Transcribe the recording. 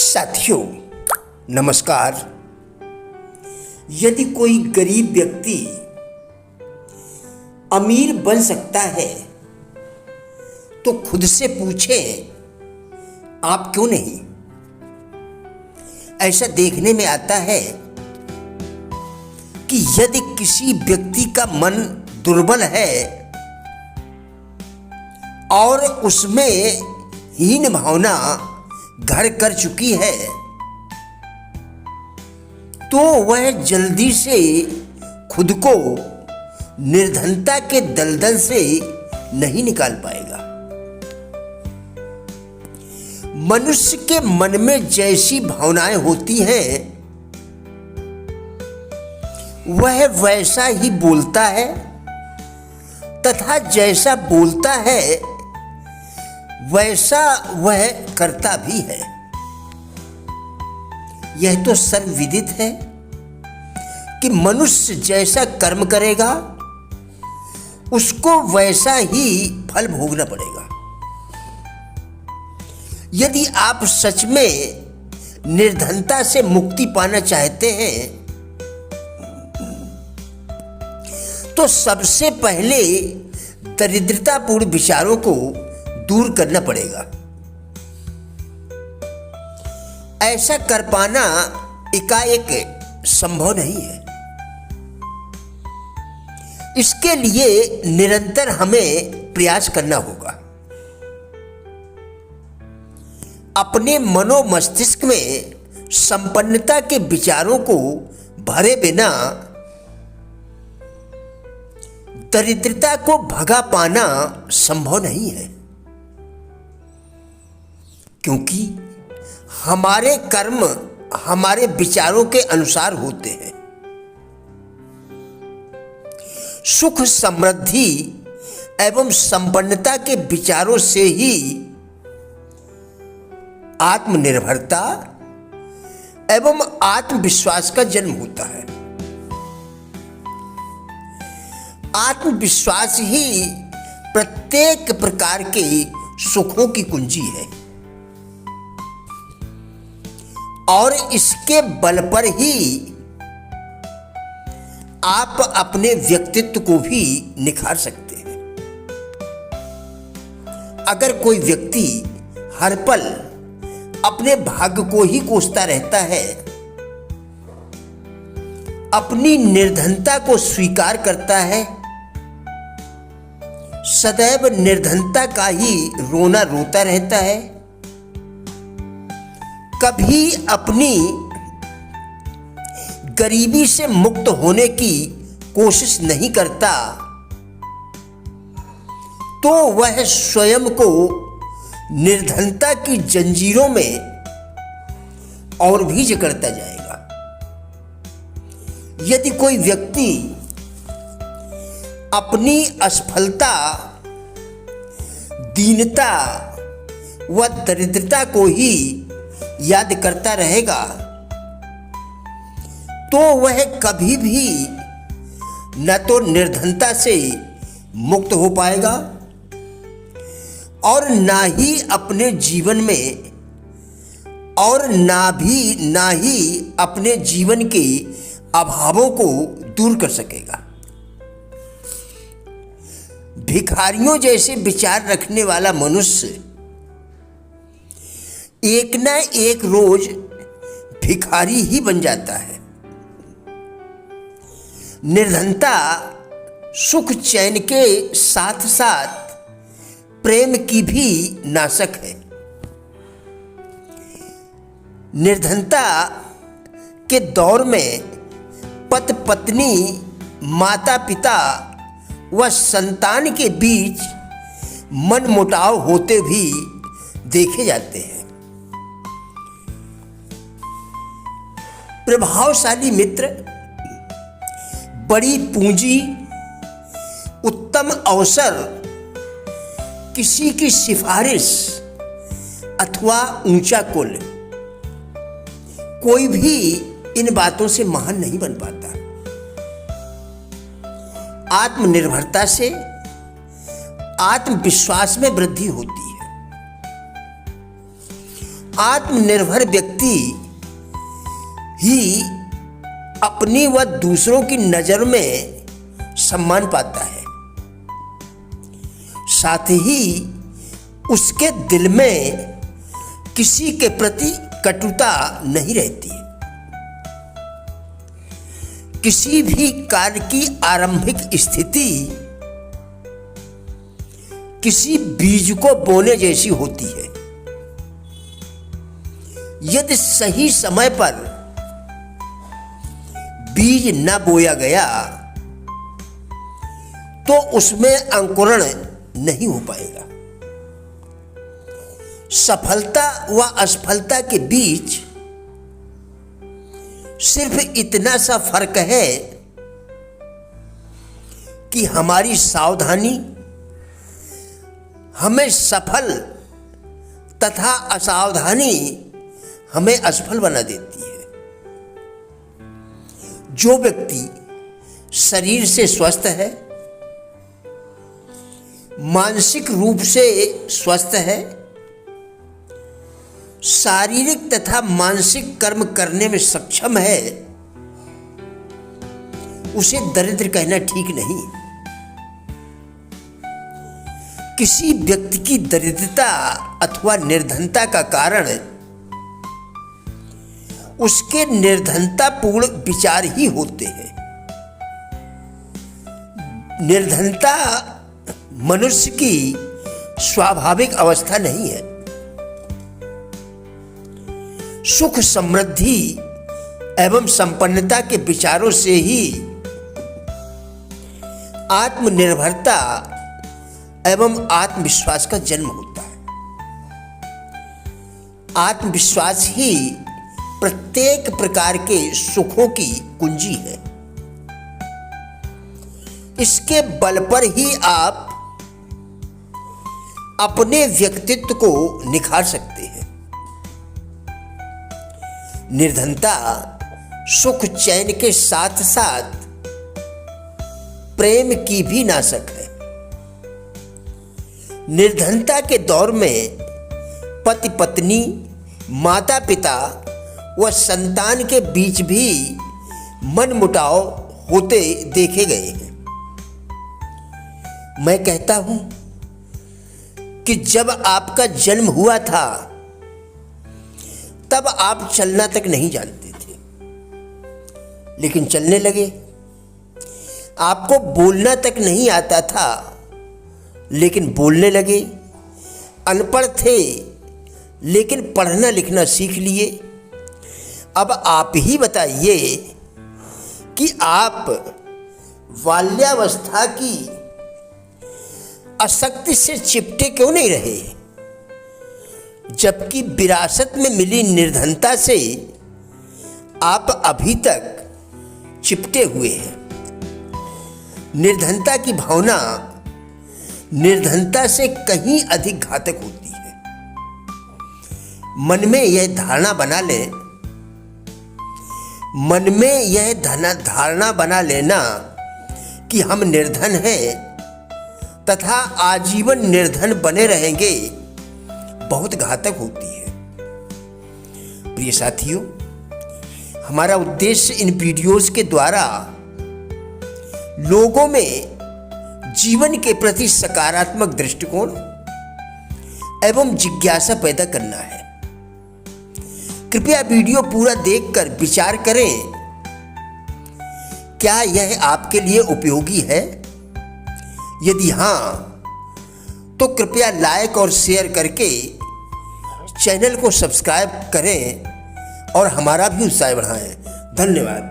साथियों नमस्कार। यदि कोई गरीब व्यक्ति अमीर बन सकता है तो खुद से पूछें आप क्यों नहीं। ऐसा देखने में आता है कि यदि किसी व्यक्ति का मन दुर्बल है और उसमें हीन भावना घर कर चुकी है तो वह जल्दी से खुद को निर्धनता के दलदल से नहीं निकाल पाएगा। मनुष्य के मन में जैसी भावनाएं होती हैं वह वैसा ही बोलता है तथा जैसा बोलता है वैसा वह करता भी है। यह तो सर्वविदित है कि मनुष्य जैसा कर्म करेगा उसको वैसा ही फल भोगना पड़ेगा। यदि आप सच में निर्धनता से मुक्ति पाना चाहते हैं तो सबसे पहले दरिद्रतापूर्ण विचारों को दूर करना पड़ेगा। ऐसा कर पाना एकाएक संभव नहीं है। इसके लिए निरंतर हमें प्रयास करना होगा। अपने मनो मस्तिष्क में संपन्नता के विचारों को भरे बिना दरिद्रता को भगा पाना संभव नहीं है, क्योंकि हमारे कर्म हमारे विचारों के अनुसार होते हैं। सुख समृद्धि एवं संपन्नता के विचारों से ही आत्मनिर्भरता एवं आत्मविश्वास का जन्म होता है। आत्मविश्वास ही प्रत्येक प्रकार के सुखों की कुंजी है और इसके बल पर ही आप अपने व्यक्तित्व को भी निखार सकते हैं। अगर कोई व्यक्ति हर पल अपने भाग्य को ही कोसता रहता है, अपनी निर्धनता को स्वीकार करता है, सदैव निर्धनता का ही रोना रोता रहता है, कभी अपनी गरीबी से मुक्त होने की कोशिश नहीं करता तो वह स्वयं को निर्धनता की जंजीरों में और भी जकड़ता जाएगा। यदि कोई व्यक्ति अपनी असफलता, दीनता व दरिद्रता को ही याद करता रहेगा तो वह कभी भी न तो निर्धनता से मुक्त हो पाएगा और ना ही अपने जीवन में और ना ही अपने जीवन के अभावों को दूर कर सकेगा। भिखारियों जैसे विचार रखने वाला मनुष्य एक न एक रोज भिखारी ही बन जाता है। निर्धनता सुख चैन के साथ साथ प्रेम की भी नाशक है। निर्धनता के दौर में पति पत्नी, माता पिता व संतान के बीच मनमुटाव होते भी देखे जाते हैं। प्रभावशाली मित्र, बड़ी पूंजी, उत्तम अवसर, किसी की सिफारिश अथवा ऊंचा कुल, कोई भी इन बातों से महान नहीं बन पाता। आत्मनिर्भरता से आत्मविश्वास में वृद्धि होती है। आत्मनिर्भर व्यक्ति ही अपनी व दूसरों की नज़र में सम्मान पाता है, साथ ही उसके दिल में किसी के प्रति कटुता नहीं रहती। किसी भी कार्य की आरंभिक स्थिति किसी बीज को बोने जैसी होती है। यदि सही समय पर बीज न बोया गया तो उसमें अंकुरण नहीं हो पाएगा। सफलता व असफलता के बीच सिर्फ इतना सा फर्क है कि हमारी सावधानी हमें सफल तथा असावधानी हमें असफल बना देती है। जो व्यक्ति शरीर से स्वस्थ है, मानसिक रूप से स्वस्थ है, शारीरिक तथा मानसिक कर्म करने में सक्षम है, उसे दरिद्र कहना ठीक नहीं। किसी व्यक्ति की दरिद्रता अथवा निर्धनता का कारण उसके निर्धनतापूर्ण विचार ही होते हैं। निर्धनता मनुष्य की स्वाभाविक अवस्था नहीं है। सुख, समृद्धि एवं संपन्नता के विचारों से ही आत्मनिर्भरता एवं आत्मविश्वास का जन्म होता है। आत्मविश्वास ही प्रत्येक प्रकार के सुखों की कुंजी है। इसके बल पर ही आप अपने व्यक्तित्व को निखार सकते हैं। निर्धनता सुख चैन के साथ साथ प्रेम की भी नाशक है। निर्धनता के दौर में पति पत्नी, माता पिता व संतान के बीच भी मनमुटाव होते देखे गए हैं। मैं कहता हूं कि जब आपका जन्म हुआ था तब आप चलना तक नहीं जानते थे, लेकिन चलने लगे। आपको बोलना तक नहीं आता था, लेकिन बोलने लगे। अनपढ़ थे, लेकिन पढ़ना लिखना सीख लिए। अब आप ही बताइए कि आप बाल्यावस्था की आसक्ति से चिपटे क्यों नहीं रहे, जबकि विरासत में मिली निर्धनता से आप अभी तक चिपटे हुए हैं। निर्धनता की भावना निर्धनता से कहीं अधिक घातक होती है। मन में यह धारणा बना लेना कि हम निर्धन हैं तथा आजीवन निर्धन बने रहेंगे बहुत घातक होती है। प्रिय साथियों, हमारा उद्देश्य इन वीडियोस के द्वारा लोगों में जीवन के प्रति सकारात्मक दृष्टिकोण एवं जिज्ञासा पैदा करना है। कृपया वीडियो पूरा देखकर विचार करें, क्या यह आपके लिए उपयोगी है? यदि हाँ, तो कृपया लाइक और शेयर करके चैनल को सब्सक्राइब करें और हमारा भी उत्साह बढ़ाएं। धन्यवाद।